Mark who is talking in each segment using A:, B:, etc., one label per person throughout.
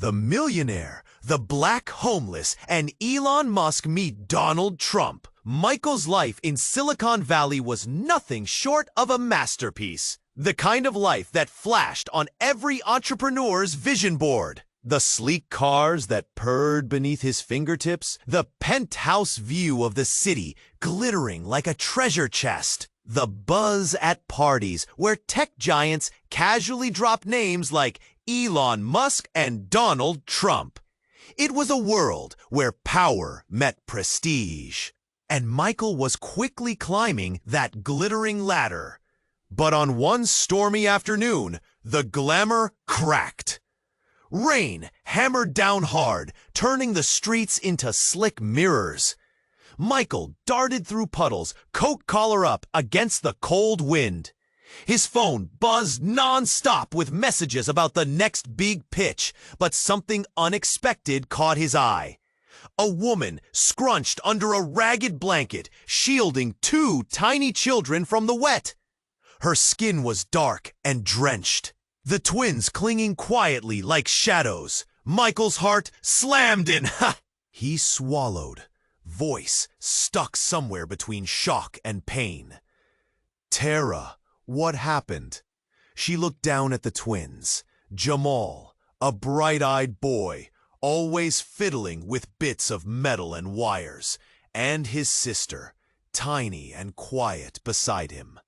A: The Millionaire, the Black Homeless, and Elon Musk meet Donald Trump. Michael's life in Silicon Valley was nothing short of a masterpiece. The kind of life that flashed on every entrepreneur's vision board. The sleek cars that purred beneath his fingertips. The penthouse view of the city glittering like a treasure chest. The buzz at parties where tech giants casually drop names like Elon Musk and Donald Trump. It was a world where power met prestige. And Michael was quickly climbing that glittering ladder. But on one stormy afternoon, the glamour cracked. Rain hammered down hard, turning the streets into slick mirrors. Michael darted through puddles, coat collar up against the cold wind. His phone buzzed non-stop with messages about the next big pitch, but something unexpected caught his eye. A woman scrunched under a ragged blanket, shielding two tiny children from the wet. Her skin was dark and drenched. The twins clinging quietly like shadows. Michael's heart slammed in. He swallowed, voice stuck somewhere between shock and pain. Tara, what happened? She looked down at the twins. Jamal, a bright-eyed boy, always fiddling with bits of metal and wires, and his sister, tiny and quiet beside him.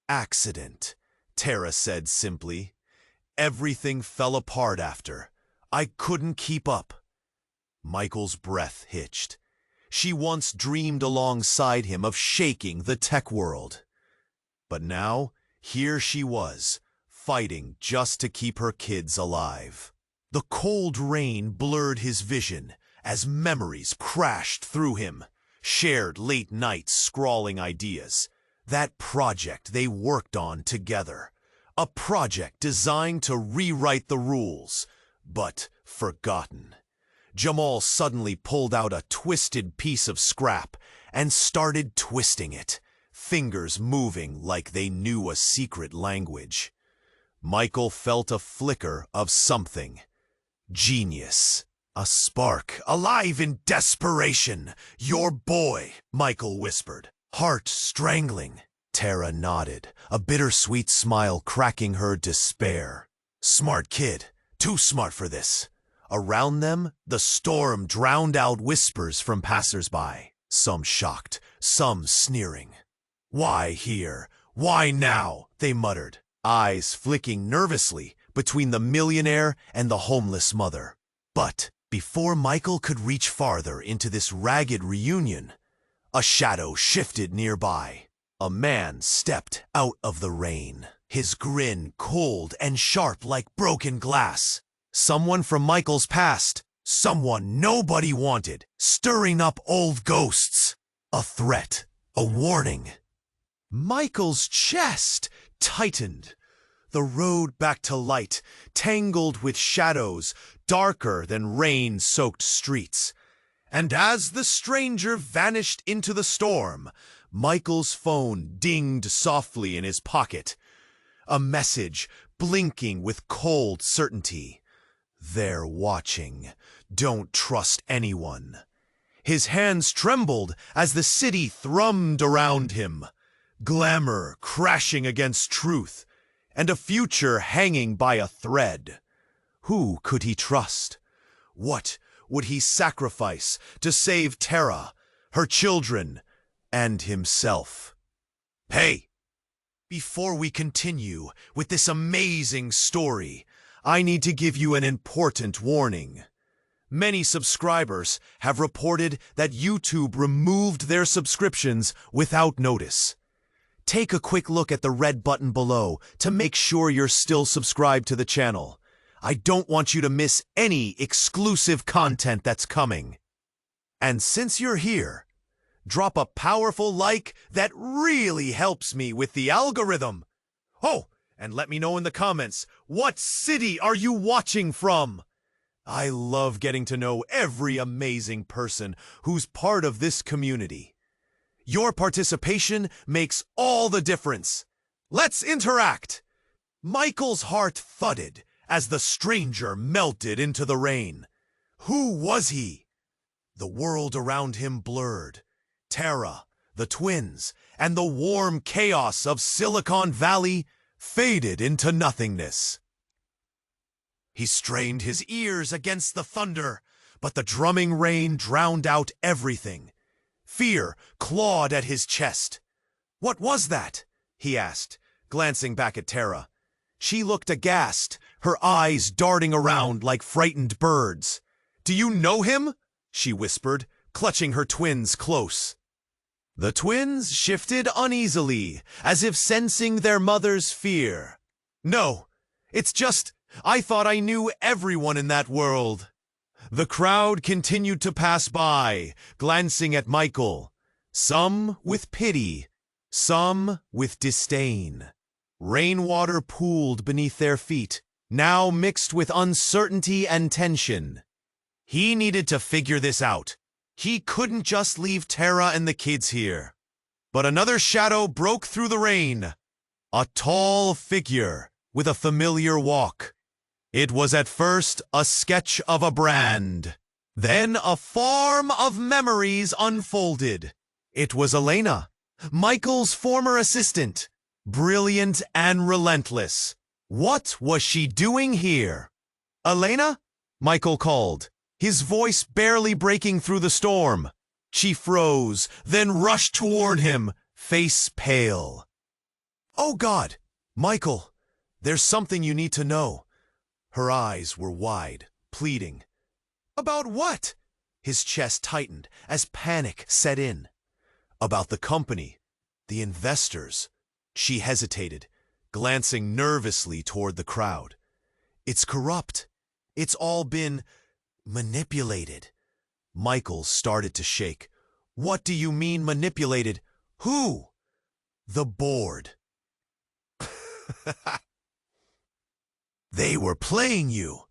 A: Accident, Tara said simply. Everything fell apart after. I couldn't keep up. Michael's breath hitched. She once dreamed alongside him of shaking the tech world. But now, here she was, fighting just to keep her kids alive. The cold rain blurred his vision as memories crashed through him. Shared late nights scrawling ideas. That project they worked on together. A project designed to rewrite the rules, but forgotten. Jamal suddenly pulled out a twisted piece of scrap and started twisting it, fingers moving like they knew a secret language. Michael felt a flicker of something. Genius. A spark, alive in desperation. Your boy, Michael whispered, heart strangling. Tara nodded, a bittersweet smile cracking her despair. Smart kid, too smart for this. Around them, the storm drowned out whispers from passers-by, some shocked, some sneering. Why here? Why now? They muttered, eyes flicking nervously between the millionaire and the homeless mother. But before Michael could reach farther into this ragged reunion, a shadow shifted nearby. A man stepped out of the rain, his grin cold and sharp like broken glass. Someone from Michael's past, someone nobody wanted, stirring up old ghosts. A threat, a warning. Michael's chest tightened. The road back to light, tangled with shadows, darker than rain-soaked streets. And as the stranger vanished into the storm, Michael's phone dinged softly in his pocket. A message blinking with cold certainty. They're watching. Don't trust anyone. His hands trembled as the city thrummed around him. Glamour crashing against truth, and a future hanging by a thread. Who could he trust? What would he sacrifice to save Tara, her children, and himself? Hey! Before we continue with this amazing story, I need to give you an important warning. Many subscribers have reported that YouTube removed their subscriptions without notice. Take a quick look at the red button below to make sure you're still subscribed to the channel. I don't want you to miss any exclusive content that's coming. And since you're here, drop a powerful like that really helps me with the algorithm. Oh, and let me know in the comments, what city are you watching from? I love getting to know every amazing person who's part of this community. Your participation makes all the difference. Let's interact. Michael's heart thudded as the stranger melted into the rain. Who was he? The world around him blurred. Terra, the twins, and the warm chaos of Silicon Valley faded into nothingness. He strained his ears against the thunder, but the drumming rain drowned out everything. Fear clawed at his chest. "What was that?" he asked, glancing back at Terra. She looked aghast, her eyes darting around like frightened birds. "Do you know him?" she whispered, clutching her twins close. The twins shifted uneasily, as if sensing their mother's fear. "No, it's just, I thought I knew everyone in that world." The crowd continued to pass by, glancing at Michael, some with pity, some with disdain. Rainwater pooled beneath their feet, now mixed with uncertainty and tension. He needed to figure this out. He couldn't just leave Terra and the kids here. But another shadow broke through the rain. A tall figure with a familiar walk. It was at first a sketch of a brand. Then a farm of memories unfolded. It was Elena, Michael's former assistant, brilliant and relentless. What was she doing here? "Elena?" Michael called, his voice barely breaking through the storm. She froze, then rushed toward him, face pale. "Oh God, Michael, there's something you need to know." Her eyes were wide, pleading. "About what?" His chest tightened as panic set in. "About the company, the investors." She hesitated, glancing nervously toward the crowd. "It's corrupt. It's all been manipulated." Michael started to shake. "What do you mean manipulated? Who?" "The board." "They were playing you,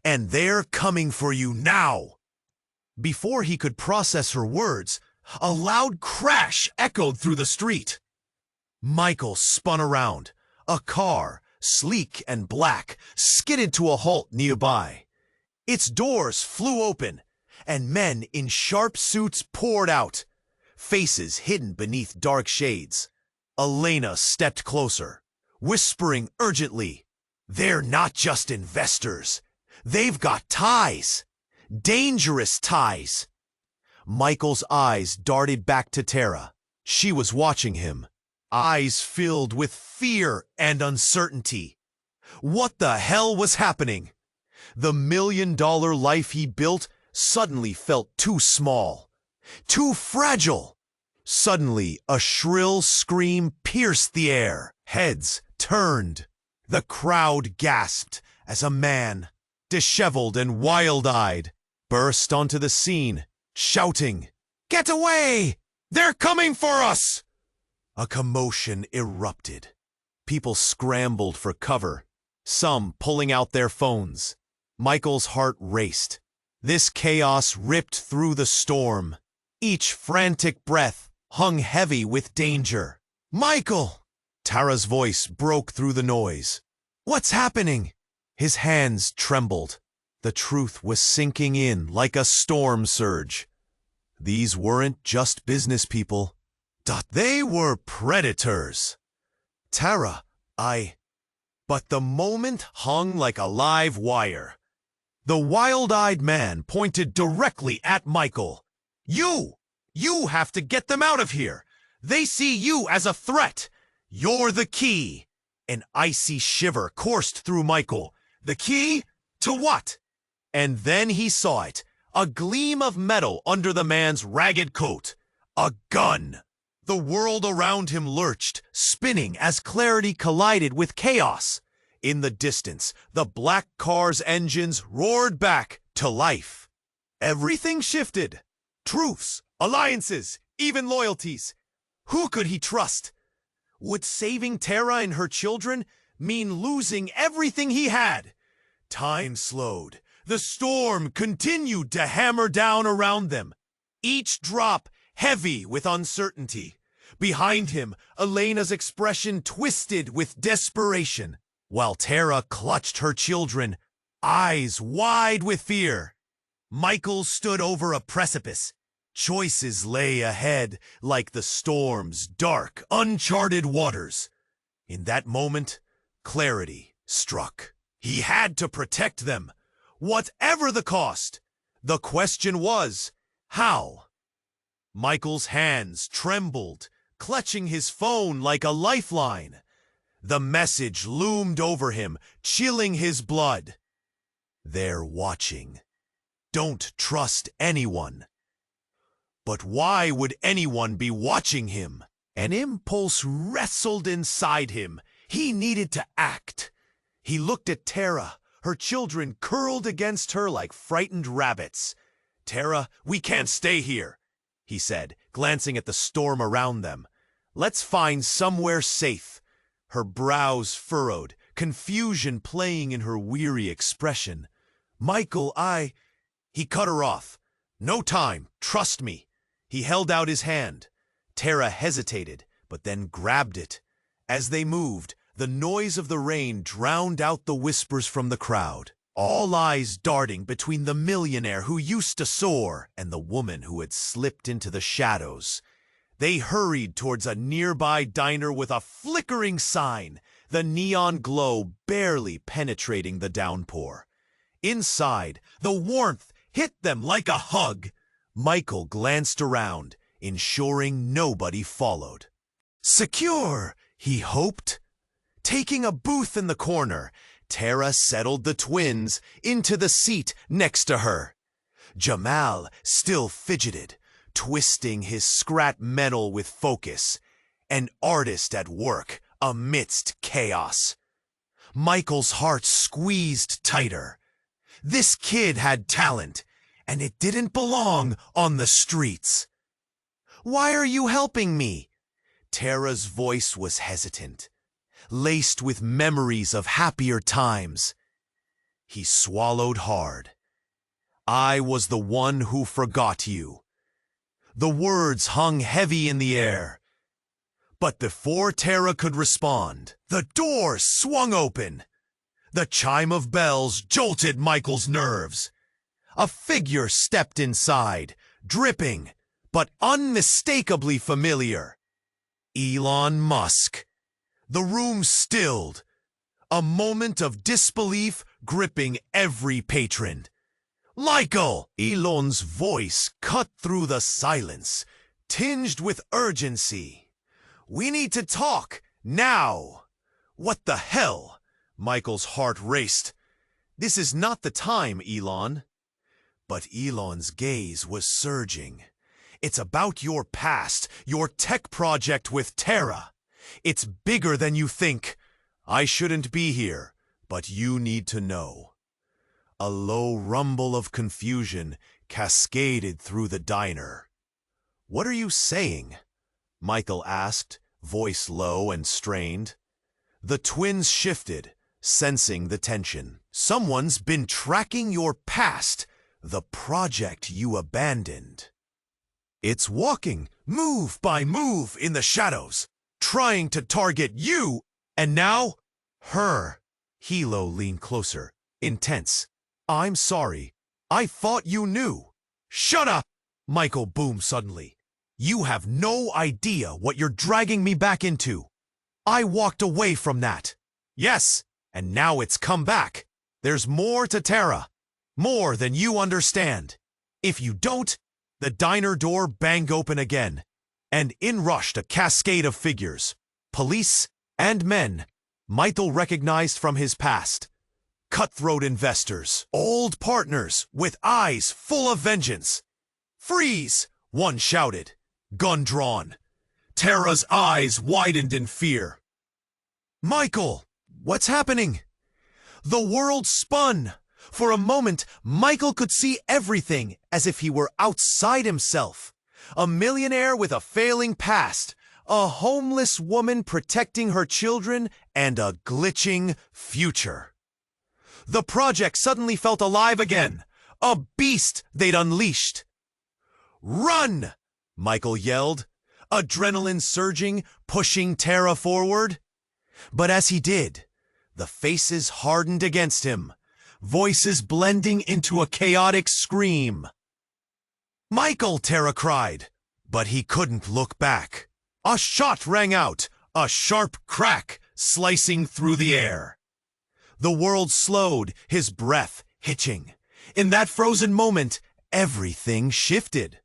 A: and they're coming for you now." Before he could process her words, a loud crash echoed through the street. Michael spun around. A car, sleek and black, skidded to a halt nearby. Its doors flew open, and men in sharp suits poured out, faces hidden beneath dark shades. Elena stepped closer, whispering urgently, "They're not just investors. They've got ties. Dangerous ties." Michael's eyes darted back to Terra. She was watching him, eyes filled with fear and uncertainty. What the hell was happening? The $1 million life he built suddenly felt too small, too fragile. Suddenly, a shrill scream pierced the air. Heads turned. The crowd gasped as a man, disheveled and wild-eyed, burst onto the scene, shouting, "Get away! They're coming for us!" A commotion erupted. People scrambled for cover, some pulling out their phones. Michael's heart raced. This chaos ripped through the storm. Each frantic breath hung heavy with danger. "Michael!" Tara's voice broke through the noise. "What's happening?" His hands trembled. The truth was sinking in like a storm surge. These weren't just business people. They were predators. "Tara, But the moment hung like a live wire. The wild-eyed man pointed directly at Michael. You have to get them out of here. They see you as a threat. You're the key." An icy shiver coursed through Michael. The key? To what? And then he saw it, a gleam of metal under the man's ragged coat. A gun. The world around him lurched, spinning as clarity collided with chaos. In the distance, the black car's engines roared back to life. Everything shifted. Truths, alliances, even loyalties. Who could he trust? Would saving Terra and her children mean losing everything he had? Time slowed. The storm continued to hammer down around them, each drop heavy with uncertainty. Behind him, Elena's expression twisted with desperation. while Tara clutched her children, eyes wide with fear. Michael stood over a precipice. Choices lay ahead like the storm's dark, uncharted waters. In that moment, clarity struck. He had to protect them, whatever the cost. The question was, how? Michael's hands trembled, clutching his phone like a lifeline. The message loomed over him, chilling his blood. They're watching. Don't trust anyone. But why would anyone be watching him? An impulse wrestled inside him. He needed to act. He looked at Tara, her children curled against her like frightened rabbits. "Tara, we can't stay here," he said, glancing at the storm around them. "Let's find somewhere safe." Her brows furrowed, confusion playing in her weary expression. "Michael, He cut her off. "No time, trust me." He held out his hand. Tara hesitated, but then grabbed it. As they moved, the noise of the rain drowned out the whispers from the crowd. All eyes darting between the millionaire who used to soar and the woman who had slipped into the shadows. They hurried towards a nearby diner with a flickering sign, the neon glow barely penetrating the downpour. Inside, the warmth hit them like a hug. Michael glanced around, ensuring nobody followed. Secure, he hoped. Taking a booth in the corner, Tara settled the twins into the seat next to her. Jamal still fidgeted, twisting his scrap metal with focus, an artist at work amidst chaos. Michael's heart squeezed tighter. This kid had talent, and it didn't belong on the streets. "Why are you helping me?" Tara's voice was hesitant, laced with memories of happier times. He swallowed hard. "I was the one who forgot you." The words hung heavy in the air. But before Tara could respond, the door swung open. The chime of bells jolted Michael's nerves. A figure stepped inside, dripping, but unmistakably familiar. Elon Musk. The room stilled, a moment of disbelief gripping every patron. "Michael!" Elon's voice cut through the silence, tinged with urgency. "We need to talk, now." "What the hell?" Michael's heart raced. "This is not the time, Elon." But Elon's gaze was surging. "It's about your past, your tech project with Tara. It's bigger than you think. I shouldn't be here, but you need to know." A low rumble of confusion cascaded through the diner. "What are you saying?" Michael asked, voice low and strained. The twins shifted, sensing the tension. "Someone's been tracking your past, the project you abandoned. It's walking, move by move in the shadows, trying to target you, and now, her." Hilo leaned closer, intense. "I'm sorry. I thought you knew." "Shut up!" Michael boomed suddenly. "You have no idea what you're dragging me back into. I walked away from that. Yes, and now it's come back. There's more to Tara. More than you understand. If you don't..." The diner door banged open again, and in rushed a cascade of figures, police and men Michael recognized from his past. Cutthroat investors, old partners with eyes full of vengeance. "Freeze!" one shouted, gun drawn. Tara's eyes widened in fear. "Michael, what's happening?" The world spun. For a moment, Michael could see everything as if he were outside himself. A millionaire with a failing past, a homeless woman protecting her children, and a glitching future. The project suddenly felt alive again, a beast they'd unleashed. "Run!" Michael yelled, adrenaline surging, pushing Tara forward. But as he did, The faces hardened against him, voices blending into a chaotic scream. "Michael!" Tara cried, but he couldn't look back. A shot rang out, a sharp crack slicing through the air. The world slowed, his breath hitching. In that frozen moment, everything shifted.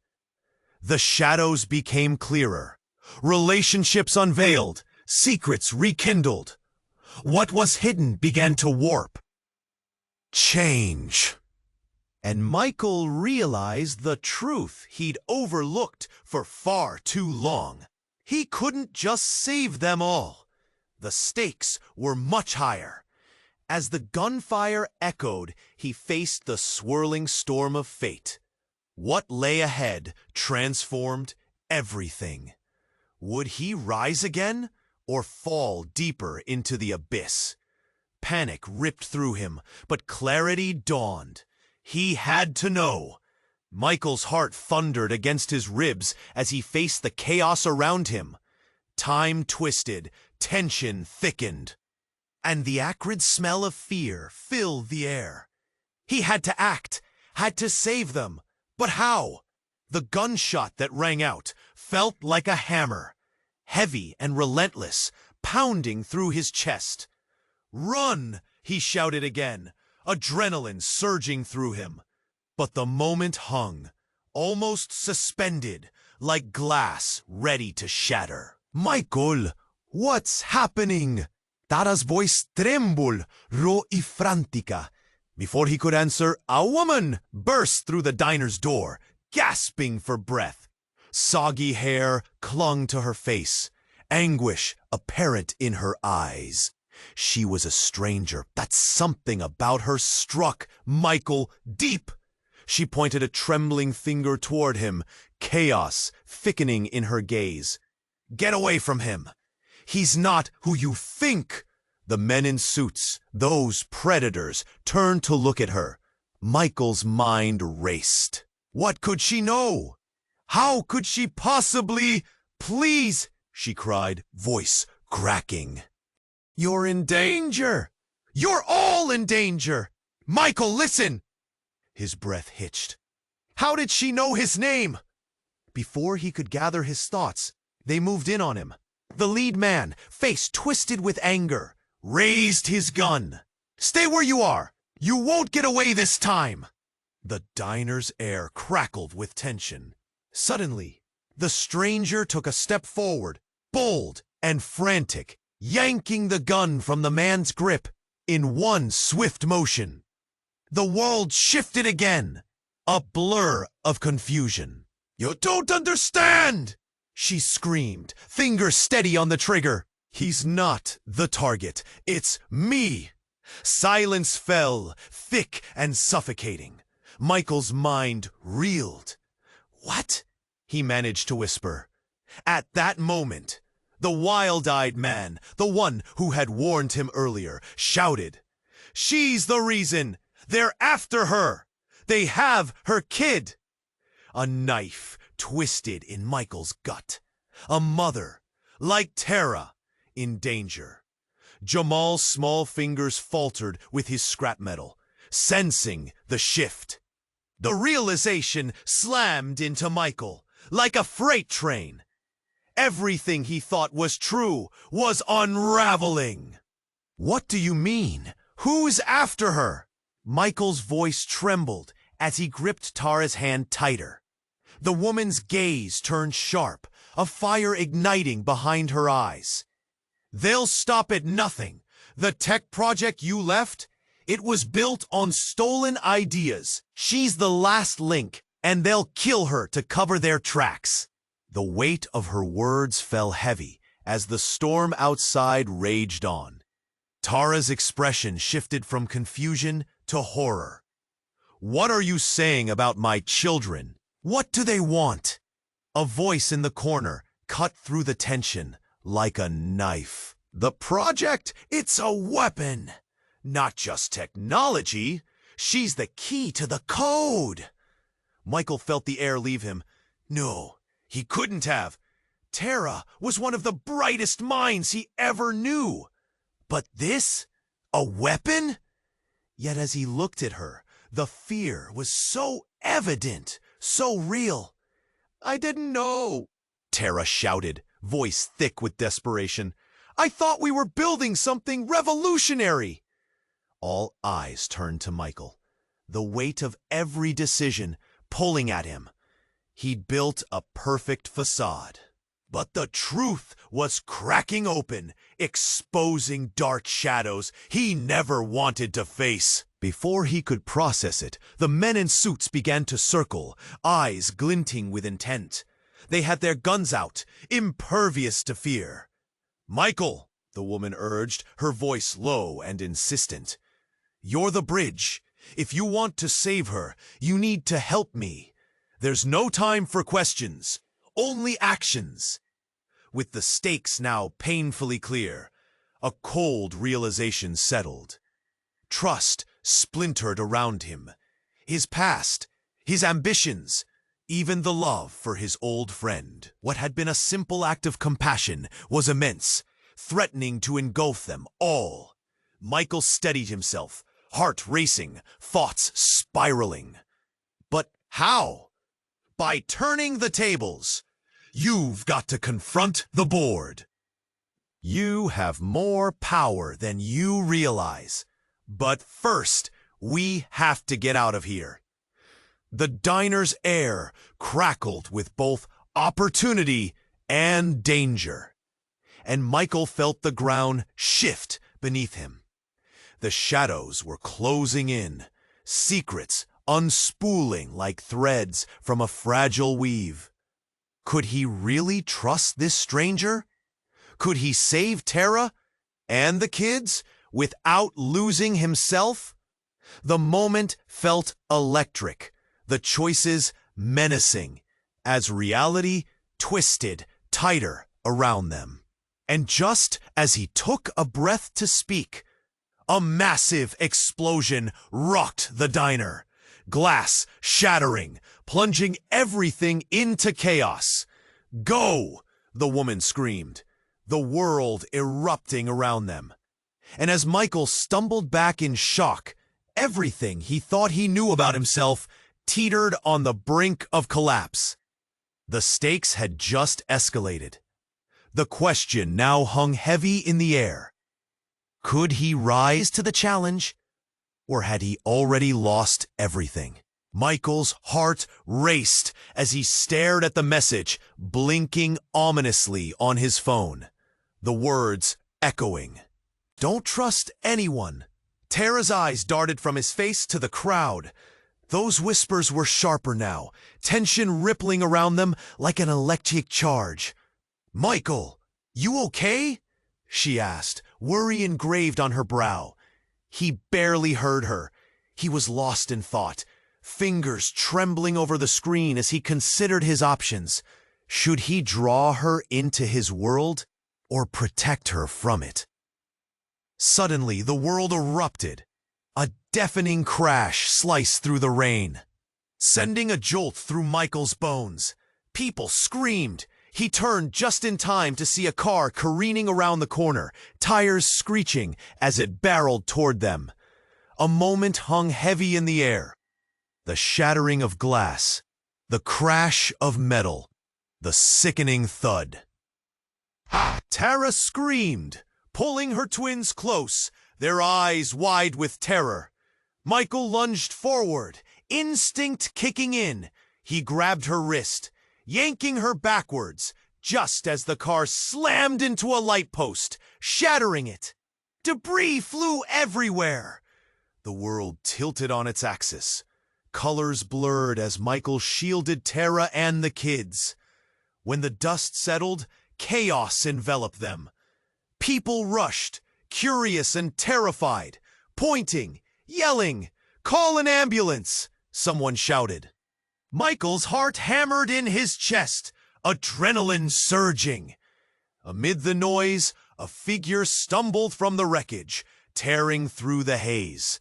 A: The shadows became clearer, relationships unveiled, secrets rekindled. What was hidden began to warp, change. And Michael realized the truth he'd overlooked for far too long. He couldn't just save them all. The stakes were much higher. As the gunfire echoed, he faced the swirling storm of fate. What lay ahead transformed everything. Would he rise again, or fall deeper into the abyss? Panic ripped through him, but clarity dawned. He had to know. Michael's heart thundered against his ribs as he faced the chaos around him. Time twisted, tension thickened, and the acrid smell of fear filled the air. He had to act, had to save them. But how? The gunshot that rang out felt like a hammer, heavy and relentless, pounding through his chest. "Run!" he shouted again, adrenaline surging through him. But the moment hung, almost suspended, like glass ready to shatter. "Michael, what's happening?" Tara's voice trembled, raw y frantica. Before he could answer, a woman burst through the diner's door, gasping for breath. Soggy hair clung to her face, anguish apparent in her eyes. She was a stranger, but something about her struck Michael deep. She pointed a trembling finger toward him, chaos thickening in her gaze. "Get away from him! He's not who you think!" The men in suits, those predators, turned to look at her. Michael's mind raced. What could she know? How could she possibly? "Please!" she cried, voice cracking. "You're in danger! You're all in danger! Michael, listen!" His breath hitched. How did she know his name? Before he could gather his thoughts, they moved in on him. The lead man, face twisted with anger, raised his gun. "Stay where you are! You won't get away this time!" The diner's air crackled with tension. Suddenly, the stranger took a step forward, bold and frantic, yanking the gun from the man's grip in one swift motion. The world shifted again, a blur of confusion. "You don't understand!" she screamed, finger steady on the trigger. "He's not the target, it's me!" Silence fell, thick and suffocating. Michael's mind reeled. "What?" he managed to whisper. At that moment, the wild-eyed man, the one who had warned him earlier, shouted, "She's the reason! They're after her! They have her kid!" A knife twisted in Michael's gut. A mother, like Tara, in danger. Jamal's small fingers faltered with his scrap metal, sensing the shift. The realization slammed into Michael like a freight train. Everything he thought was true was unraveling. "What do you mean? Who's after her?" Michael's voice trembled as he gripped Tara's hand tighter. The woman's gaze turned sharp, a fire igniting behind her eyes. "They'll stop at nothing. The tech project you left, it was built on stolen ideas. She's the last link, and they'll kill her to cover their tracks." The weight of her words fell heavy as the storm outside raged on. Tara's expression shifted from confusion to horror. "What are you saying about my children? What do they want?" A voice in the corner cut through the tension like a knife. "The project, it's a weapon, not just technology. She's the key to the code." Michael felt the air leave him. No, he couldn't have. Tara was one of the brightest minds he ever knew. But this? A weapon? Yet as he looked at her, the fear was so evident, so real. "I didn't know," Tara shouted, voice thick with desperation. "I thought we were building something revolutionary." All eyes turned to Michael, the weight of every decision pulling at him. He'd built a perfect facade. But the truth was cracking open, exposing dark shadows he never wanted to face. Before he could process it, the men in suits began to circle, eyes glinting with intent. They had their guns out, impervious to fear. "Michael," the woman urged, her voice low and insistent. "You're the bridge. If you want to save her, you need to help me. There's no time for questions, only actions." With the stakes now painfully clear, a cold realization settled. Trust splintered around him. His past, his ambitions, even the love for his old friend. What had been a simple act of compassion was immense, threatening to engulf them all. Michael steadied himself, heart racing, thoughts spiraling. But how? By turning the tables. You've got to confront the board. You have more power than you realize. But first, we have to get out of here. The diner's air crackled with both opportunity and danger. And Michael felt the ground shift beneath him. The shadows were closing in, secrets unspooling like threads from a fragile weave. Could he really trust this stranger? Could he save Tara and the kids without losing himself? The moment felt electric, the choices menacing, as reality twisted tighter around them. And just as he took a breath to speak, a massive explosion rocked the diner. Glass shattering, plunging everything into chaos. "Go!" the woman screamed, the world erupting around them. And as Michael stumbled back in shock, everything he thought he knew about himself teetered on the brink of collapse. The stakes had just escalated. The question now hung heavy in the air. Could he rise to the challenge? Or had he already lost everything? Michael's heart raced as he stared at the message blinking ominously on his phone. The words echoing. "Don't trust anyone." Tara's eyes darted from his face to the crowd. Those whispers were sharper now, tension rippling around them like an electric charge. "Michael, you okay?" she asked, worry engraved on her brow. He barely heard her. He was lost in thought, fingers trembling over the screen as he considered his options. Should he draw her into his world or protect her from it? Suddenly, the world erupted. A deafening crash sliced through the rain, sending a jolt through Michael's bones. People screamed. He turned just in time to see a car careening around the corner, tires screeching as it barreled toward them. A moment hung heavy in the air. The shattering of glass, the crash of metal, the sickening thud. Tara screamed, pulling her twins close, their eyes wide with terror. Michael lunged forward, instinct kicking in. He grabbed her wrist, yanking her backwards, just as the car slammed into a light post, shattering it. Debris flew everywhere. The world tilted on its axis. Colors blurred as Michael shielded Tara and the kids. When the dust settled, chaos enveloped them. People rushed, curious and terrified, pointing, yelling, "Call an ambulance!" someone shouted. Michael's heart hammered in his chest, adrenaline surging. Amid the noise, a figure stumbled from the wreckage, tearing through the haze.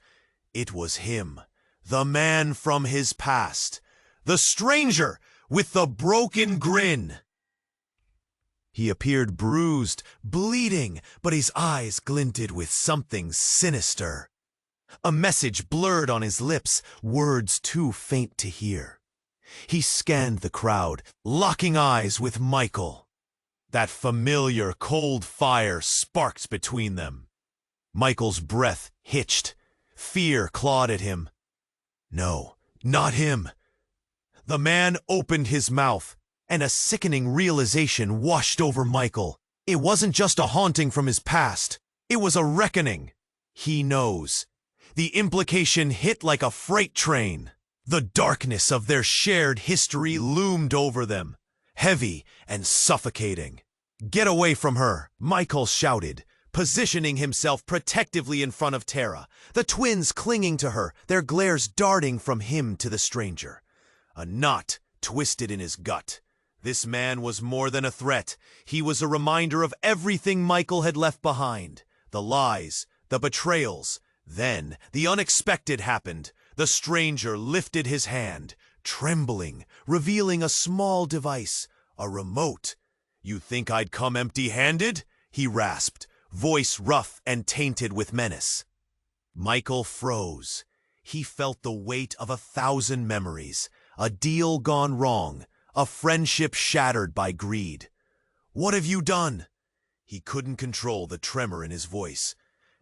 A: It was him, the man from his past, the stranger with the broken grin. He appeared bruised, bleeding, but his eyes glinted with something sinister. A message blurred on his lips, words too faint to hear. He scanned the crowd, locking eyes with Michael. That familiar cold fire sparked between them. Michael's breath hitched. Fear clawed at him. No, not him. The man opened his mouth, and a sickening realization washed over Michael. It wasn't just a haunting from his past. It was a reckoning. He knows. The implication hit like a freight train. The darkness of their shared history loomed over them, heavy and suffocating. "Get away from her," Michael shouted, positioning himself protectively in front of Tara, the twins clinging to her, their glares darting from him to the stranger. A knot twisted in his gut. This man was more than a threat. He was a reminder of everything Michael had left behind. The lies, the betrayals. Then, the unexpected happened. The stranger lifted his hand, trembling, revealing a small device, a remote. "You think I'd come empty-handed?" he rasped, voice rough and tainted with menace. Michael froze. He felt the weight of 1,000 memories, a deal gone wrong, a friendship shattered by greed. "What have you done?" He couldn't control the tremor in his voice.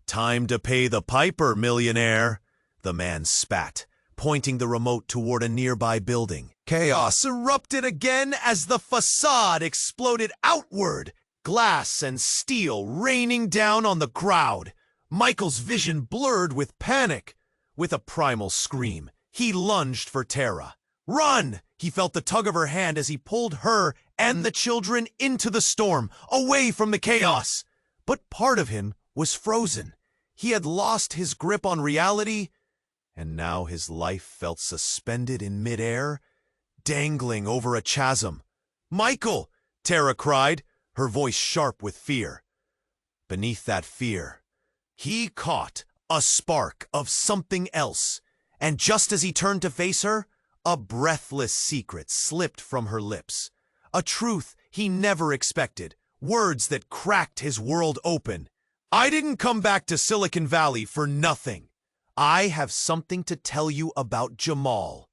A: "Time to pay the piper, millionaire," the man spat, pointing the remote toward a nearby building. Chaos erupted again as the facade exploded outward, glass and steel raining down on the crowd. Michael's vision blurred with panic. With a primal scream, he lunged for Tara. "Run!" He felt the tug of her hand as he pulled her and the children into the storm, away from the chaos. But part of him was frozen. He had lost his grip on reality, and now his life felt suspended in midair, dangling over a chasm. "Michael!" Tara cried, her voice sharp with fear. Beneath that fear, he caught a spark of something else, and just as he turned to face her, a breathless secret slipped from her lips. A truth he never expected, words that cracked his world open. "I didn't come back to Silicon Valley for nothing. I have something to tell you about Jamal."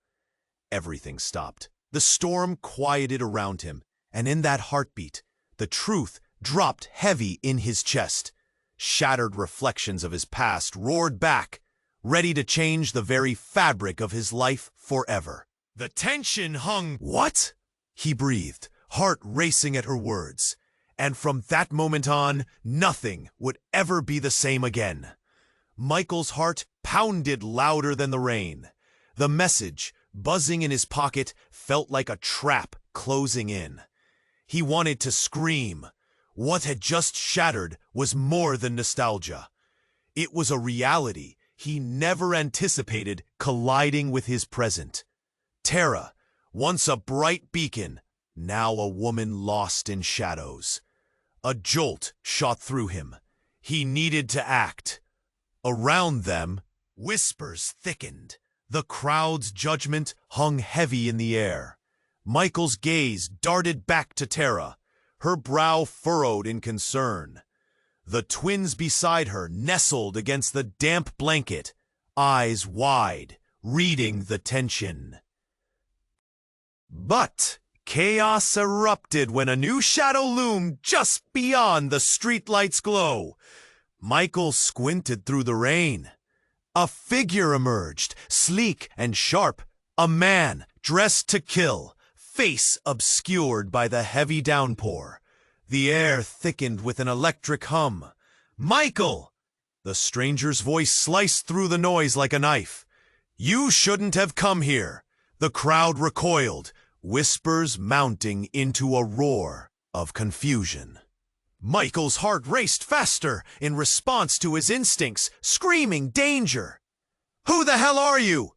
A: Everything stopped. The storm quieted around him, and in that heartbeat, the truth dropped heavy in his chest. Shattered reflections of his past roared back, ready to change the very fabric of his life forever. The tension hung. "What?" he breathed, heart racing at her words. And from that moment on, nothing would ever be the same again. Michael's heart pounded louder than the rain. The message, buzzing in his pocket, felt like a trap closing in. He wanted to scream. What had just shattered was more than nostalgia. It was a reality he never anticipated colliding with his present. Tara, once a bright beacon, now a woman lost in shadows. A jolt shot through him. He needed to act. Around them, whispers thickened. The crowd's judgment hung heavy in the air. Michael's gaze darted back to Tara, her brow furrowed in concern. The twins beside her nestled against the damp blanket, eyes wide, reading the tension. But chaos erupted when a new shadow loomed just beyond the streetlight's glow. Michael squinted through the rain. A figure emerged, sleek and sharp, a man dressed to kill, face obscured by the heavy downpour. The air thickened with an electric hum. "Michael!" The stranger's voice sliced through the noise like a knife. "You shouldn't have come here." The crowd recoiled, whispers mounting into a roar of confusion. Michael's heart raced faster in response to his instincts, screaming danger. "Who the hell are you?"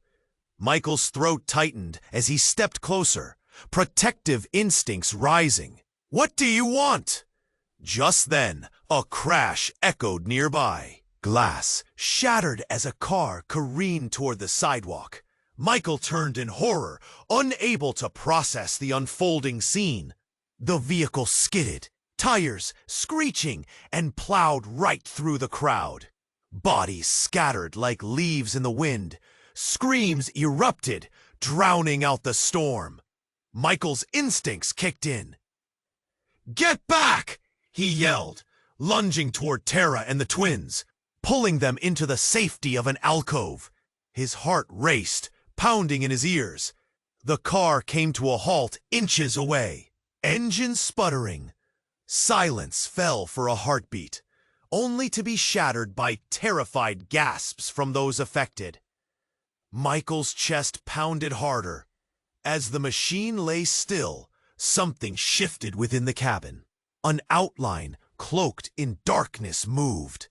A: Michael's throat tightened as he stepped closer, protective instincts rising. "What do you want?" Just then, a crash echoed nearby. Glass shattered as a car careened toward the sidewalk. Michael turned in horror, unable to process the unfolding scene. The vehicle skidded, tires screeching, and plowed right through the crowd. Bodies scattered like leaves in the wind. Screams erupted, drowning out the storm. Michael's instincts kicked in. "Get back!" he yelled, lunging toward Tara and the twins, pulling them into the safety of an alcove. His heart raced, pounding in his ears. The car came to a halt inches away. Engine sputtering. Silence fell for a heartbeat, only to be shattered by terrified gasps from those affected. Michael's chest pounded harder. As the machine lay still, something shifted within the cabin. An outline, cloaked in darkness, moved.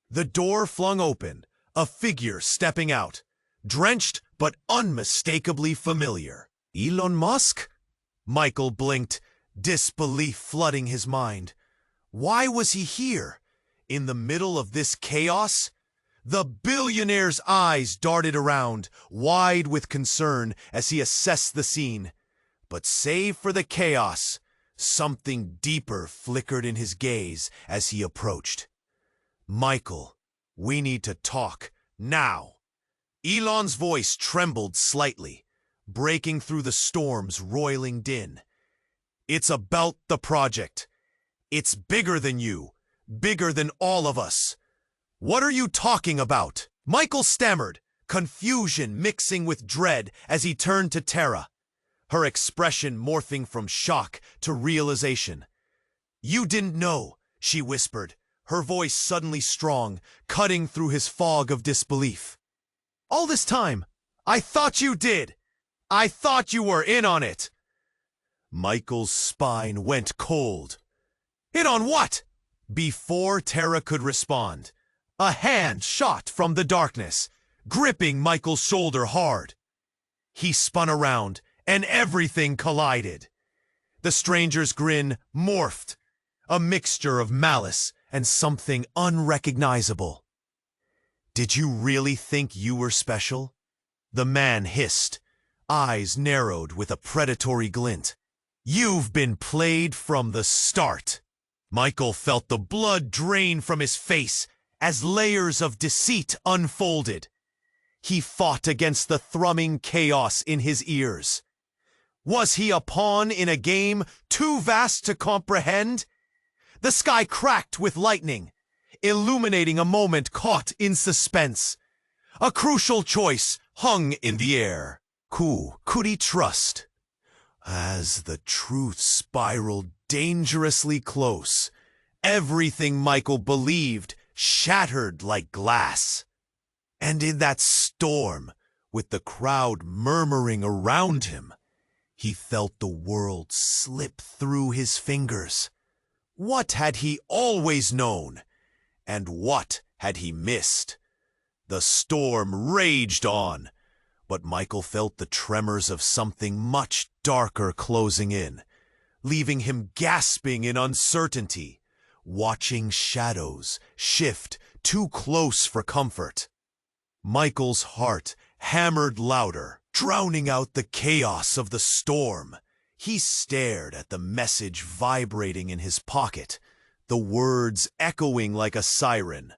A: The door flung open, a figure stepping out, drenched but unmistakably familiar. Elon Musk? Michael blinked, disbelief flooding his mind. Why was he here? In the middle of this chaos? The billionaire's eyes darted around, wide with concern as he assessed the scene. But save for the chaos, something deeper flickered in his gaze as he approached. "Michael, we need to talk, now." Elon's voice trembled slightly, breaking through the storm's roiling din. "It's about the project. It's bigger than you, bigger than all of us." "What are you talking about?" Michael stammered, confusion mixing with dread as he turned to Tara, her expression morphing from shock to realization. "You didn't know," she whispered, her voice suddenly strong, cutting through his fog of disbelief. "All this time, I thought you did. I thought you were in on it." Michael's spine went cold. "In on what?" Before Tara could respond, a hand shot from the darkness, gripping Michael's shoulder hard. He spun around, and everything collided. The stranger's grin morphed, a mixture of malice and something unrecognizable. "Did you really think you were special?" The man hissed, eyes narrowed with a predatory glint. "You've been played from the start." Michael felt the blood drain from his face as layers of deceit unfolded. He fought against the thrumming chaos in his ears. Was he a pawn in a game too vast to comprehend? The sky cracked with lightning, illuminating a moment caught in suspense. A crucial choice hung in the air. Who could he trust? As the truth spiraled dangerously close, everything Michael believed shattered like glass. And in that storm, with the crowd murmuring around him, he felt the world slip through his fingers. What had he always known? And what had he missed? The storm raged on, but Michael felt the tremors of something much darker closing in, leaving him gasping in uncertainty, watching shadows shift too close for comfort. Michael's heart hammered louder, drowning out the chaos of the storm. He stared at the message vibrating in his pocket, the words echoing like a siren.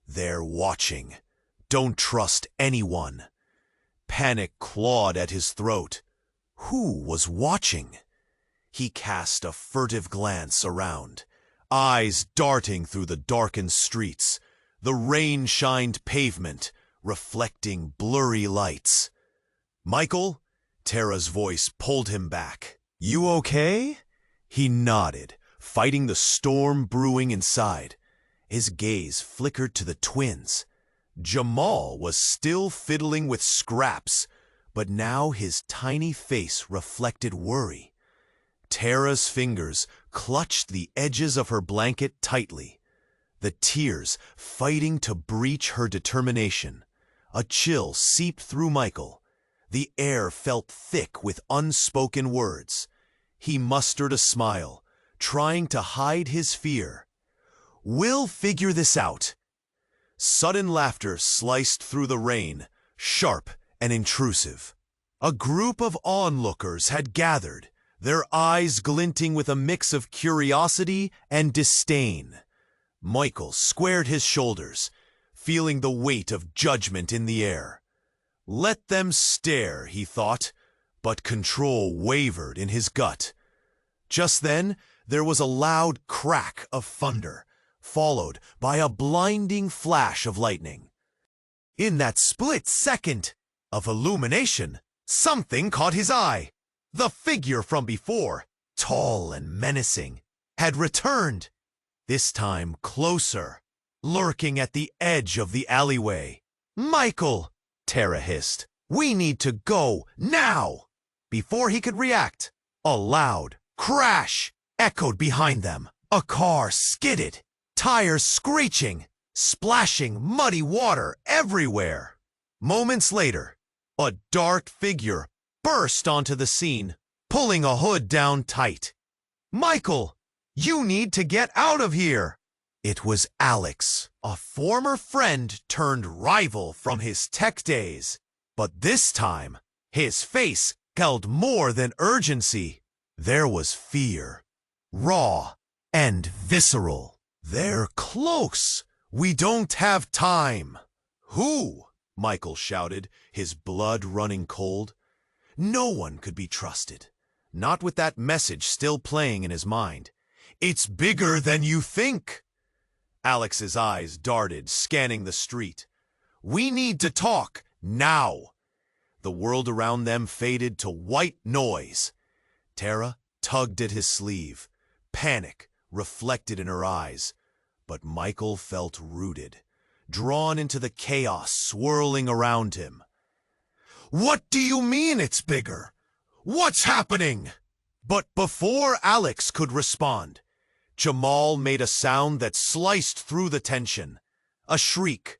A: "They're watching. Don't trust anyone." Panic clawed at his throat. Who was watching? He cast a furtive glance around, eyes darting through the darkened streets, the rain-shined pavement, reflecting blurry lights. "Michael?" Tara's voice pulled him back. "You okay?" He nodded, fighting the storm brewing inside. His gaze flickered to the twins. Jamal was still fiddling with scraps, but now his tiny face reflected worry. Tara's fingers clutched the edges of her blanket tightly, the tears fighting to breach her determination. A chill seeped through Michael. The air felt thick with unspoken words. He mustered a smile, trying to hide his fear. "We'll figure this out." Sudden laughter sliced through the rain, sharp and intrusive. A group of onlookers had gathered, their eyes glinting with a mix of curiosity and disdain. Michael squared his shoulders, feeling the weight of judgment in the air. Let them stare, he thought, but control wavered in his gut. Just then, there was a loud crack of thunder, followed by a blinding flash of lightning. In that split second of illumination, something caught his eye. The figure from before, tall and menacing, had returned, this time closer, lurking at the edge of the alleyway. "Michael!" Tara hissed. "We need to go, now!" Before he could react, a loud crash echoed behind them. A car skidded, tires screeching, splashing muddy water everywhere. Moments later, a dark figure burst onto the scene, pulling a hood down tight. "Michael, you need to get out of here!" It was Alex, a former friend turned rival from his tech days. But this time, his face held more than urgency. There was fear, raw and visceral. "They're close. We don't have time." "Who?" Michael shouted, his blood running cold. No one could be trusted, not with that message still playing in his mind. "It's bigger than you think." Alex's eyes darted, scanning the street. "We need to talk, now." The world around them faded to white noise. Tara tugged at his sleeve, panic reflected in her eyes. But Michael felt rooted, drawn into the chaos swirling around him. "What do you mean it's bigger? What's happening?" But before Alex could respond, Jamal made a sound that sliced through the tension. A shriek,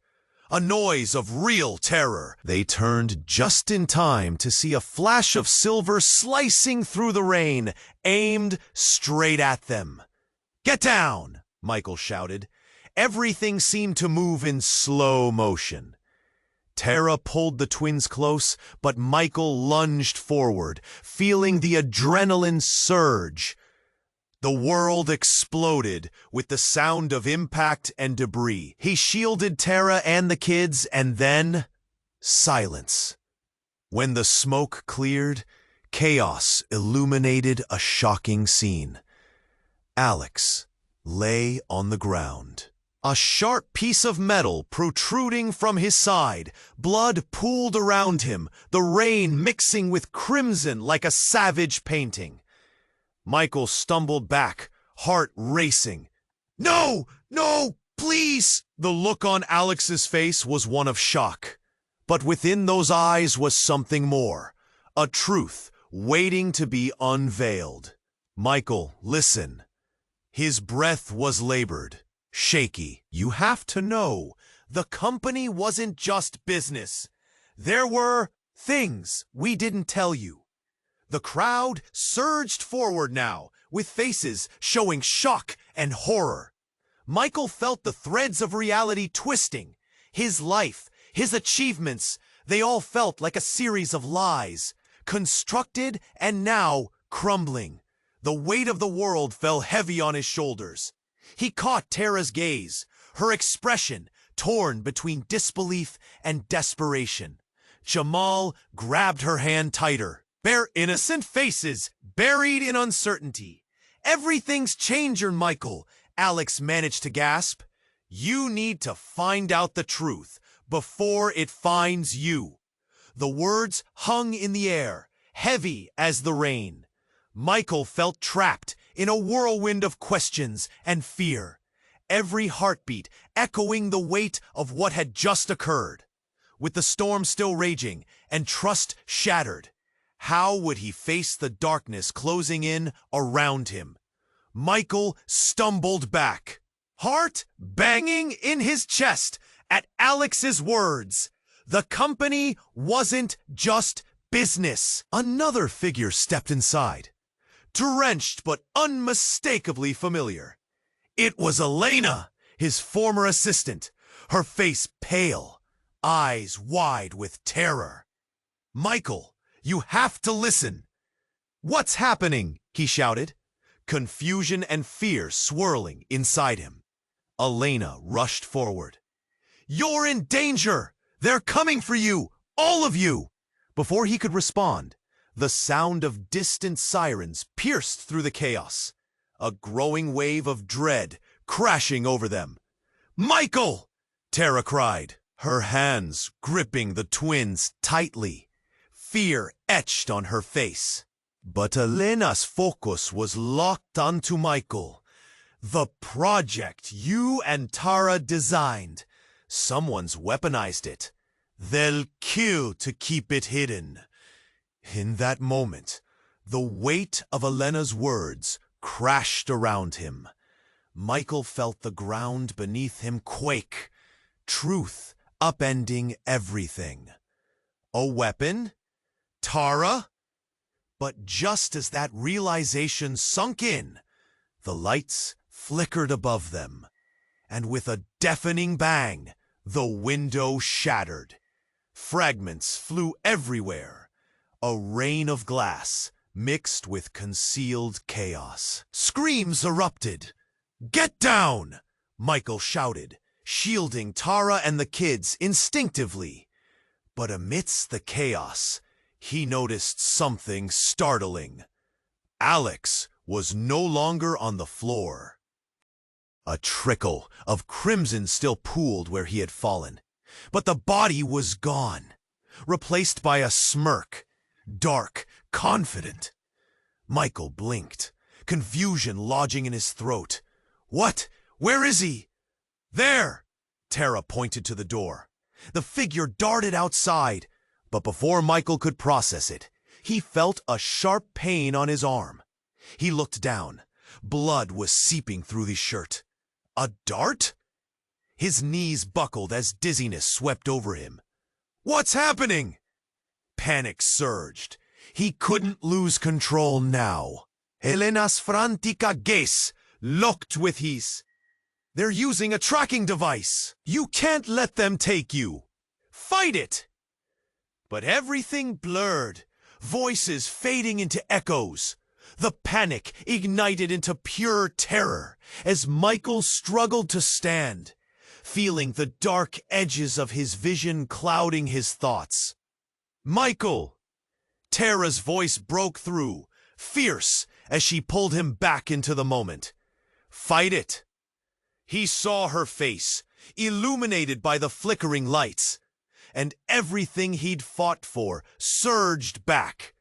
A: a noise of real terror. They turned just in time to see a flash of silver slicing through the rain, aimed straight at them. "Get down!" Michael shouted. Everything seemed to move in slow motion. Tara pulled the twins close, but Michael lunged forward, feeling the adrenaline surge. The world exploded with the sound of impact and debris. He shielded Tara and the kids, and then silence. When the smoke cleared, chaos illuminated a shocking scene. Alex lay on the ground, a sharp piece of metal protruding from his side. Blood pooled around him, the rain mixing with crimson like a savage painting. Michael stumbled back, heart racing. "No! No! Please!" The look on Alex's face was one of shock. But within those eyes was something more, a truth waiting to be unveiled. "Michael, listen." His breath was labored, shaky. "You have to know, the company wasn't just business. There were things we didn't tell you." The crowd surged forward now, with faces showing shock and horror. Michael felt the threads of reality twisting. His life, his achievements, they all felt like a series of lies, constructed and now crumbling. The weight of the world fell heavy on his shoulders. He caught Tara's gaze, her expression torn between disbelief and desperation. Jamal grabbed her hand tighter. Their innocent faces buried in uncertainty. "Everything's changing, Michael," Alex managed to gasp. "You need to find out the truth before it finds you." The words hung in the air, heavy as the rain. Michael felt trapped in a whirlwind of questions and fear, every heartbeat echoing the weight of what had just occurred. With the storm still raging and trust shattered, how would he face the darkness closing in around him? Michael stumbled back, heart banging in his chest at Alex's words. The company wasn't just business. Another figure stepped inside, drenched but unmistakably familiar. It was Elena, his former assistant, her face pale, eyes wide with terror. "Michael, you have to listen." What's happening? He shouted, confusion and fear swirling inside him. Elena rushed forward. You're in danger! They're coming for you! All of you! Before he could respond, the sound of distant sirens pierced through the chaos, a growing wave of dread crashing over them. Michael! Tara cried, her hands gripping the twins tightly, fear etched on her face. But Elena's focus was locked onto Michael. The project you and Tara designed. Someone's weaponized it. They'll kill to keep it hidden. In that moment, the weight of Elena's words crashed around him. Michael felt the ground beneath him quake, truth upending everything. A weapon? Tara? But just as that realization sunk in, the lights flickered above them, and with a deafening bang, the window shattered. Fragments flew everywhere, a rain of glass mixed with concealed chaos. Screams erupted. Get down! Michael shouted, shielding Tara and the kids instinctively. But amidst the chaos, he noticed something startling. Alex was no longer on the floor. A trickle of crimson still pooled where he had fallen, but the body was gone, replaced by a smirk, dark, confident. Michael blinked, confusion lodging in his throat. What? Where is he? There! Tara pointed to the door. The figure darted outside, but before Michael could process it, he felt a sharp pain on his arm. He looked down. Blood was seeping through the shirt. A dart? His knees buckled as dizziness swept over him. What's happening? Panic surged. He couldn't lose control now. Elena's frantica ges locked with his. They're using a tracking device. You can't let them take you. Fight it! But everything blurred, voices fading into echoes. The panic ignited into pure terror as Michael struggled to stand, feeling the dark edges of his vision clouding his thoughts. Michael! Tara's voice broke through, fierce as she pulled him back into the moment. Fight it! He saw her face, illuminated by the flickering lights, and everything he'd fought for surged back.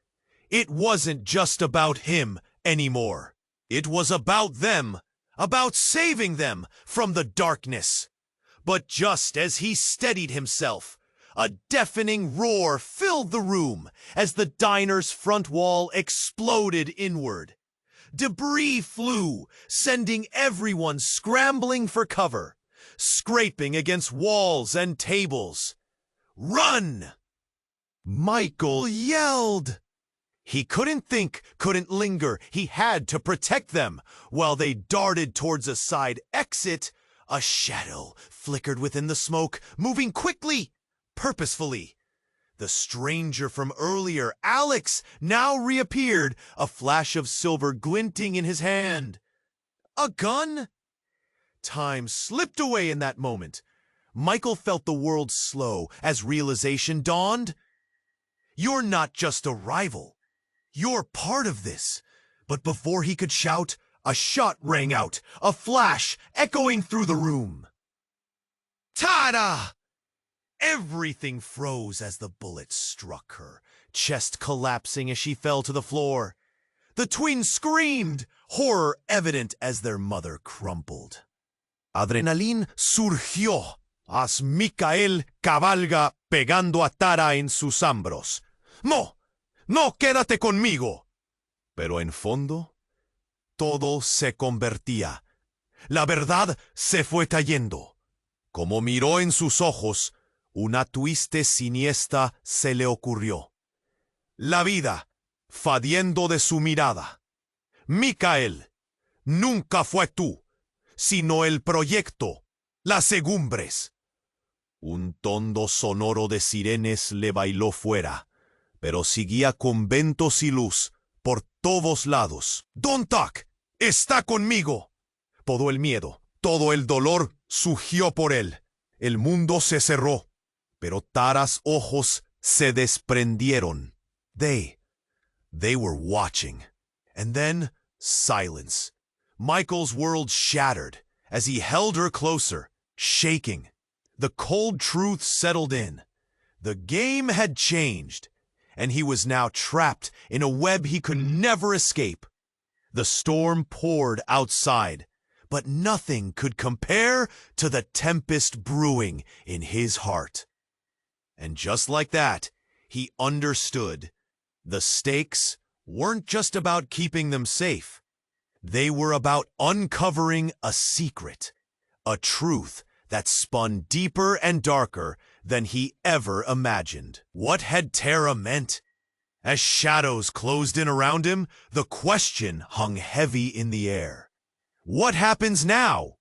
A: It wasn't just about him anymore. It was about them, about saving them from the darkness. But just as he steadied himself, a deafening roar filled the room as the diner's front wall exploded inward. Debris flew, sending everyone scrambling for cover, scraping against walls and tables. Run! Michael yelled. He couldn't think, couldn't linger. He had to protect them. While they darted towards a side exit, a shadow flickered within the smoke, moving quickly, purposefully. The stranger from earlier, Alex, now reappeared, a flash of silver glinting in his hand. A gun? Time slipped away in that moment. Michael felt the world slow as realization dawned. You're not just a rival. You're part of this. But before he could shout, a shot rang out, a flash echoing through the room. Tada! Everything froze as the bullet struck her, chest collapsing as she fell to the floor. The twins screamed, horror evident as their mother crumpled. Adrenalina surgió as Michael cabalga pegando a Tara en sus hombros. No, no, quédate conmigo. Pero en fondo, todo se convertía. La verdad se fue cayendo. Como miró en sus ojos, una twiste siniestra se le ocurrió. La vida, fadiendo de su mirada. Michael, nunca fue tú, sino el proyecto, las legumbres. Un tondo sonoro de sirenes le bailó fuera, pero seguía con ventos y luz por todos lados. Don't talk. Está conmigo. Todo el miedo, todo el dolor surgió por él. El mundo se cerró, pero Tara's ojos se desprendieron. They were watching. And then, silence. Michael's world shattered as he held her closer, shaking. The cold truth settled in. The game had changed, and he was now trapped in a web he could never escape. The storm poured outside, but nothing could compare to the tempest brewing in his heart. And just like that, he understood. The stakes weren't just about keeping them safe. They were about uncovering a secret, a truth that spun deeper and darker than he ever imagined. What had Tara meant? As shadows closed in around him, the question hung heavy in the air. What happens now?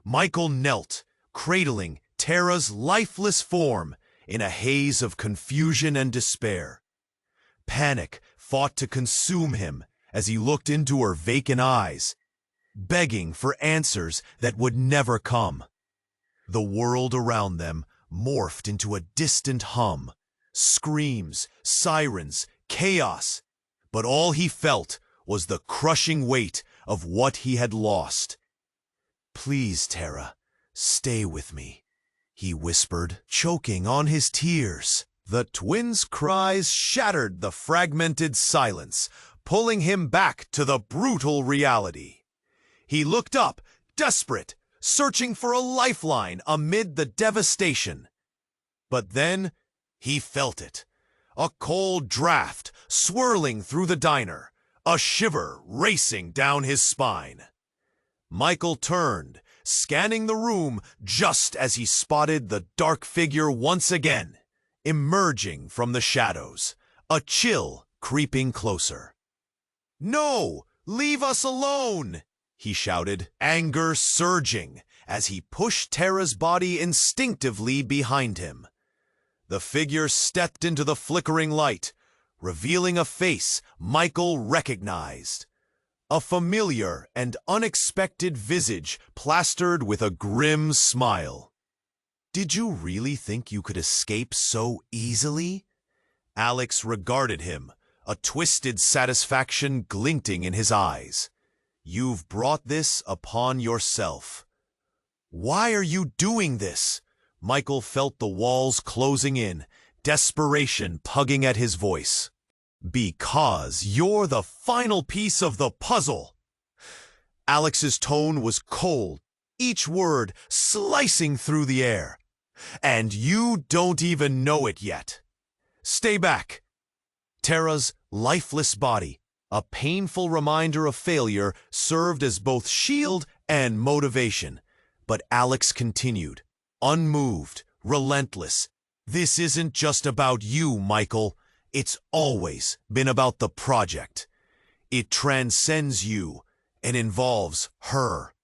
A: Michael knelt, cradling Tara's lifeless form in a haze of confusion and despair. Panic fought to consume him as he looked into her vacant eyes, begging for answers that would never come. The world around them morphed into a distant hum, screams, sirens, chaos, but all he felt was the crushing weight of what he had lost. "Please, Tara, stay with me," he whispered, choking on his tears. The twins' cries shattered the fragmented silence, pulling him back to the brutal reality. He looked up, desperate, searching for a lifeline amid the devastation. But then he felt it. A cold draft swirling through the diner, a shiver racing down his spine. Michael turned, scanning the room just as he spotted the dark figure once again, emerging from the shadows, a chill creeping closer. "No! Leave us alone!" he shouted, anger surging as he pushed Tara's body instinctively behind him. The figure stepped into the flickering light, revealing a face Michael recognized. A familiar and unexpected visage plastered with a grim smile. "Did you really think you could escape so easily?" Alex regarded him, a twisted satisfaction glinting in his eyes. "You've brought this upon yourself." "Why are you doing this?" Michael felt the walls closing in, desperation tugging at his voice. "Because you're the final piece of the puzzle." Alex's tone was cold, each word slicing through the air. "And you don't even know it yet. Stay back." Tara's lifeless body, a painful reminder of failure, served as both shield and motivation. But Alex continued, unmoved, relentless. "This isn't just about you, Michael. It's always been about the project. It transcends you and involves her."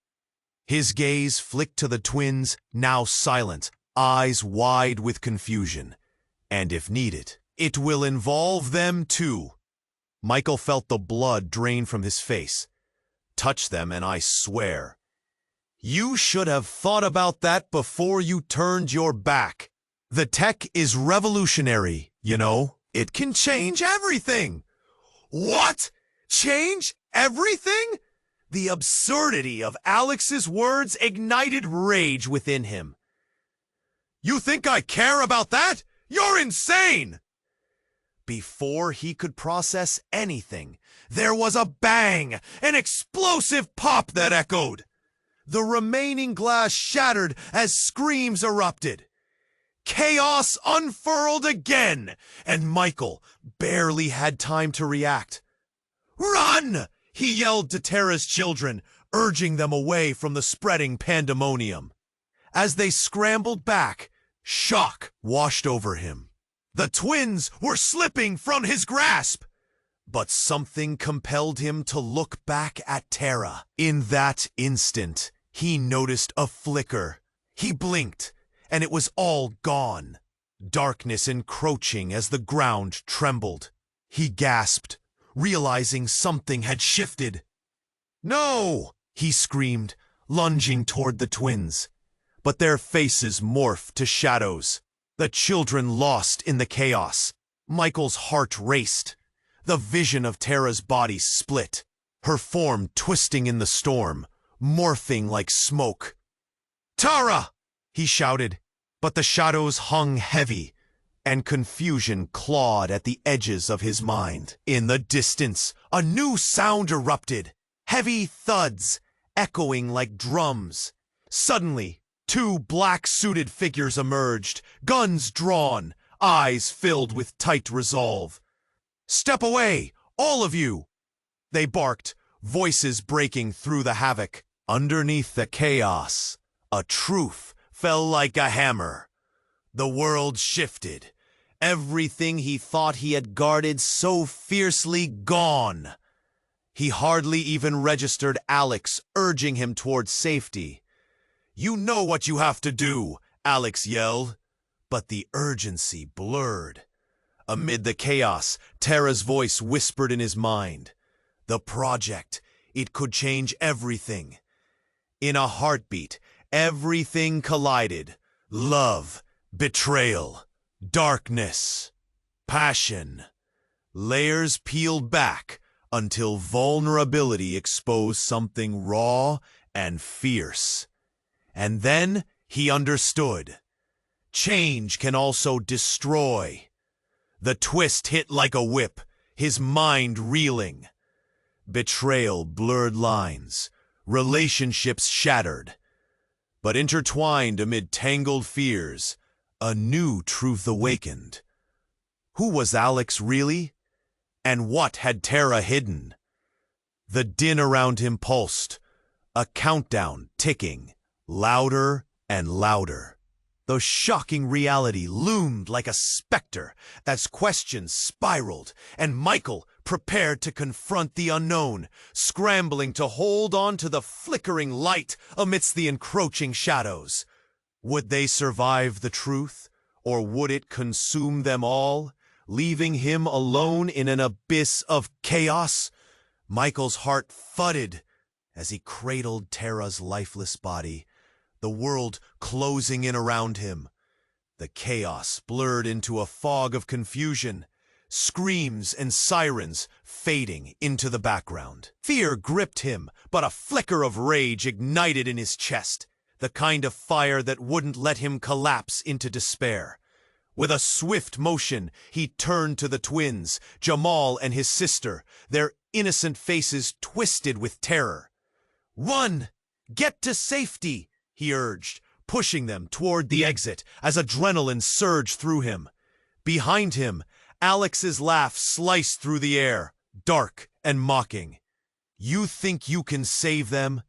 A: His gaze flicked to the twins, now silent, eyes wide with confusion. "And if needed, it will involve them too." Michael felt the blood drain from his face. "Touch them and I swear." "You should have thought about that before you turned your back. The tech is revolutionary, you know. It can change everything." "What? Change everything?" The absurdity of Alex's words ignited rage within him. "You think I care about that? You're insane!" Before he could process anything, there was a bang, an explosive pop that echoed. The remaining glass shattered as screams erupted. Chaos unfurled again, and Michael barely had time to react. "Run!" he yelled to Tara's children, urging them away from the spreading pandemonium. As they scrambled back, shock washed over him. The twins were slipping from his grasp. But something compelled him to look back at Tara. In that instant, he noticed a flicker. He blinked, and it was all gone. Darkness encroaching as the ground trembled. He gasped, realizing something had shifted. "No!" he screamed, lunging toward the twins. But their faces morphed to shadows, the children lost in the chaos. Michael's heart raced. The vision of Tara's body split, her form twisting in the storm, morphing like smoke. "Tara!" he shouted, but the shadows hung heavy, and confusion clawed at the edges of his mind. In the distance, a new sound erupted, heavy thuds, echoing like drums. Suddenly, two black-suited figures emerged, guns drawn, eyes filled with tight resolve. "Step away, all of you!" they barked, voices breaking through the havoc. Underneath the chaos, a truth fell like a hammer. The world shifted. Everything he thought he had guarded so fiercely gone. He hardly even registered Alex urging him towards safety. "You know what you have to do," Alex yelled. But the urgency blurred. Amid the chaos, Tara's voice whispered in his mind. The project, it could change everything. In a heartbeat, everything collided. Love, betrayal, darkness, passion. Layers peeled back until vulnerability exposed something raw and fierce. And then he understood. Change can also destroy. The twist hit like a whip, his mind reeling. Betrayal blurred lines, relationships shattered. But intertwined amid tangled fears, a new truth awakened. Who was Alex really? And what had Tara hidden? The din around him pulsed, a countdown ticking, louder and louder. The shocking reality loomed like a specter as questions spiraled, and Michael prepared to confront the unknown, scrambling to hold on to the flickering light amidst the encroaching shadows. Would they survive the truth, or would it consume them all, leaving him alone in an abyss of chaos? Michael's heart thudded as he cradled Tara's lifeless body, the world closing in around him. The chaos blurred into a fog of confusion, screams and sirens fading into the background. Fear gripped him, but a flicker of rage ignited in his chest, the kind of fire that wouldn't let him collapse into despair. With a swift motion, he turned to the twins, Jamal and his sister, their innocent faces twisted with terror. "Run! Get to safety!" he urged, pushing them toward the exit as adrenaline surged through him. Behind him, Alex's laugh sliced through the air, dark and mocking. "You think you can save them?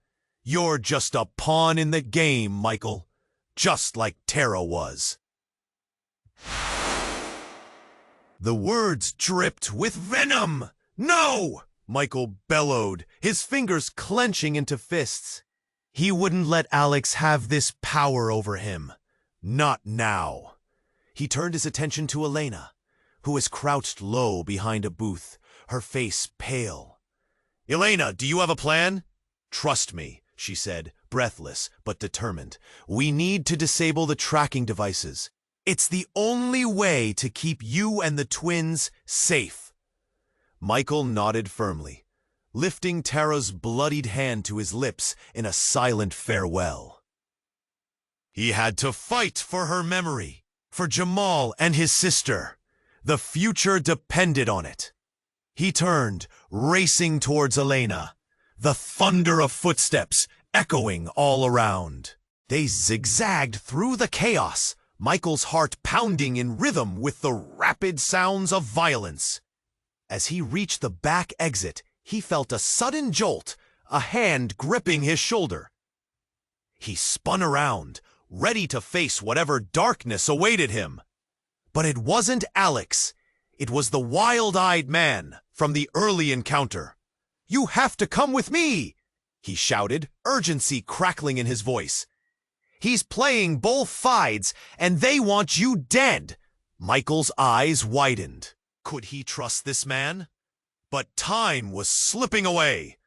A: You're just a pawn in the game, Michael, just like Tara was." The words dripped with venom. "No!" Michael bellowed, his fingers clenching into fists. He wouldn't let Alex have this power over him. Not now. He turned his attention to Elena, who was crouched low behind a booth, her face pale. "Elena, do you have a plan?" "Trust me," she said, breathless but determined. "We need to disable the tracking devices. It's the only way to keep you and the twins safe." Michael nodded firmly, lifting Tara's bloodied hand to his lips in a silent farewell. He had to fight for her memory, for Jamal and his sister. The future depended on it. He turned, racing towards Elena, the thunder of footsteps echoing all around. They zigzagged through the chaos, Michael's heart pounding in rhythm with the rapid sounds of violence. As he reached the back exit, he felt a sudden jolt, a hand gripping his shoulder. He spun around, ready to face whatever darkness awaited him. But it wasn't Alex. It was the wild-eyed man from the early encounter. "You have to come with me!" he shouted, urgency crackling in his voice. "He's playing both sides, and they want you dead." Michael's eyes widened. Could he trust this man? but time was slipping away.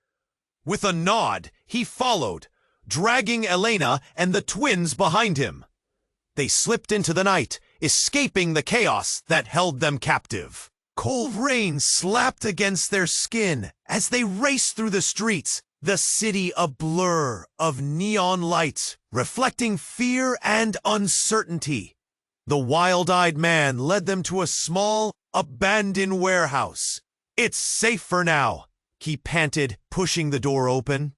A: With a nod, he followed, dragging Elena and the twins behind him. They slipped into the night, escaping the chaos that held them captive. Cold rain slapped against their skin as they raced through the streets, the city a blur of neon lights, reflecting fear and uncertainty. The wild-eyed man led them to a small, abandoned warehouse. "It's safe for now," he panted, pushing the door open.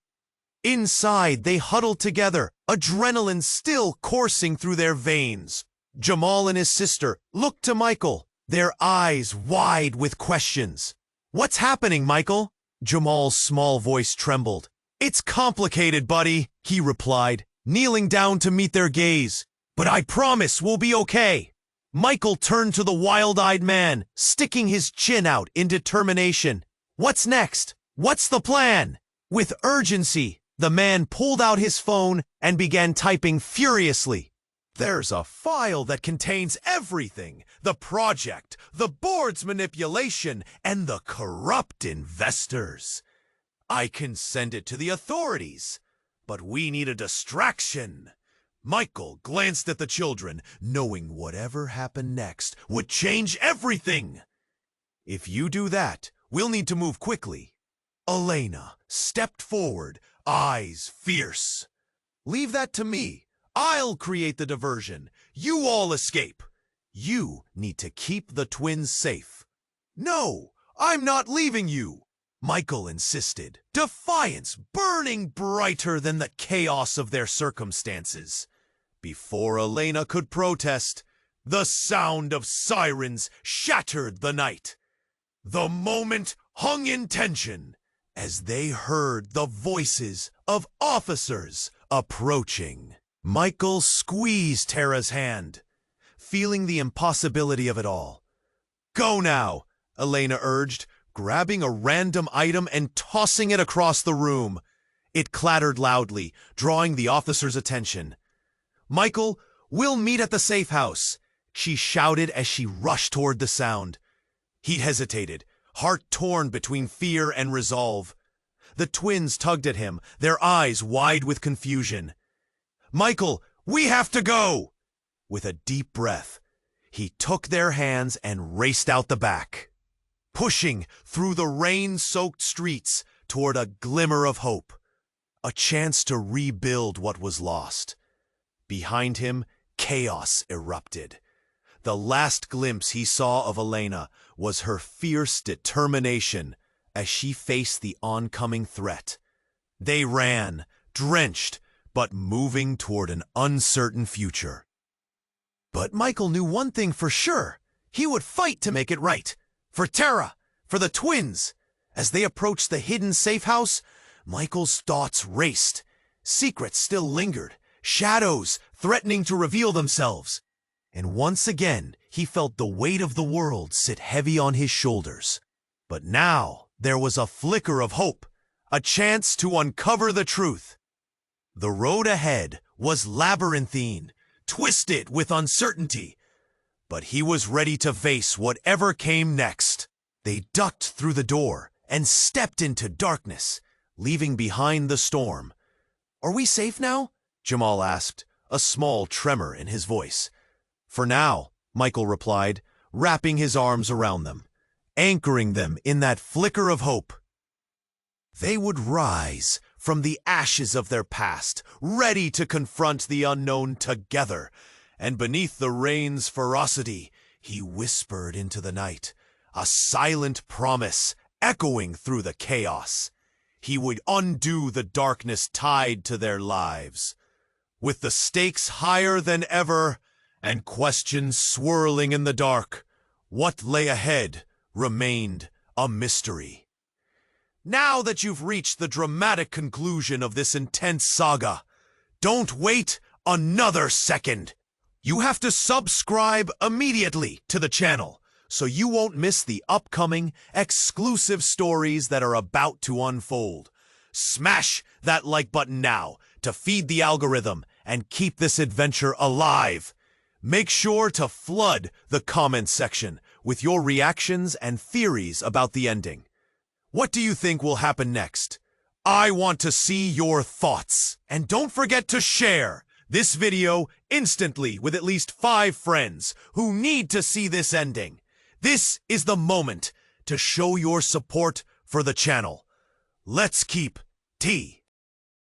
A: Inside, they huddled together, adrenaline still coursing through their veins. Jamal and his sister looked to Michael, their eyes wide with questions. "What's happening, Michael?" Jamal's small voice trembled. "It's complicated, buddy," he replied, kneeling down to meet their gaze. "But I promise we'll be okay." Michael turned to the wild-eyed man, sticking his chin out in determination. "What's next? What's the plan?" With urgency, the man pulled out his phone and began typing furiously. "There's a file that contains everything. The project, the board's manipulation, and the corrupt investors. I can send it to the authorities, but we need a distraction." Michael glanced at the children, knowing whatever happened next would change everything. "If you do that, we'll need to move quickly." Elena stepped forward, eyes fierce. "Leave that to me. I'll create the diversion. You all escape. You need to keep the twins safe." "No, I'm not leaving you," Michael insisted, defiance burning brighter than the chaos of their circumstances. Before Elena could protest, the sound of sirens shattered the night. The moment hung in tension as they heard the voices of officers approaching. Michael squeezed Tara's hand, feeling the impossibility of it all. "Go now," Elena urged, grabbing a random item and tossing it across the room. It clattered loudly, drawing the officer's attention. "Michael, we'll meet at the safe house," she shouted as she rushed toward the sound. He hesitated, heart torn between fear and resolve. The twins tugged at him, their eyes wide with confusion. "Michael, we have to go!" With a deep breath, he took their hands and raced out the back, pushing through the rain-soaked streets toward a glimmer of hope, a chance to rebuild what was lost. Behind him, chaos erupted. The last glimpse he saw of Elena was her fierce determination as she faced the oncoming threat. They ran, drenched, but moving toward an uncertain future. But Michael knew one thing for sure. He would fight to make it right. For Tara, for the twins. As they approached the hidden safe house, Michael's thoughts raced. Secrets still lingered, shadows threatening to reveal themselves. And once again, he felt the weight of the world sit heavy on his shoulders. But now, there was a flicker of hope, a chance to uncover the truth. The road ahead was labyrinthine, twisted with uncertainty. But he was ready to face whatever came next. They ducked through the door and stepped into darkness, leaving behind the storm. "Are we safe now?" Jamal asked, a small tremor in his voice. "For now," Michael replied, wrapping his arms around them, anchoring them in that flicker of hope. They would rise from the ashes of their past, ready to confront the unknown together. And beneath the rain's ferocity, he whispered into the night, a silent promise echoing through the chaos. He would undo the darkness tied to their lives. With the stakes higher than ever and questions swirling in the dark, what lay ahead remained a mystery. Now that you've reached the dramatic conclusion of this intense saga, don't wait another second. You have to subscribe immediately to the channel so you won't miss the upcoming exclusive stories that are about to unfold. Smash that like button now to feed the algorithm and keep this adventure alive. Make sure to flood the comment section with your reactions and theories about the ending. What do you think will happen next? I want to see your thoughts. And don't forget to share this video instantly with at least 5 friends who need to see this ending. This is the moment to show your support for the channel. Let's keep T